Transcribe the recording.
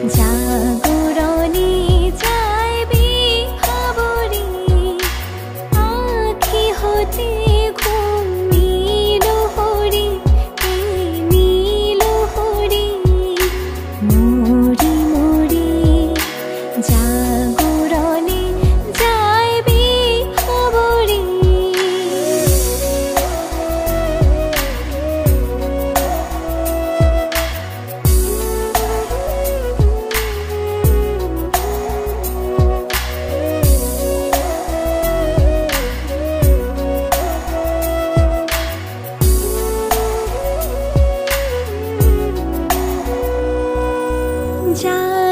জাগরণে যাইবি ভাবরে আখি হতে ঘুম নীল হরি নীল হরি মরি মরি জাগরণে যাইবি ভাবরে जा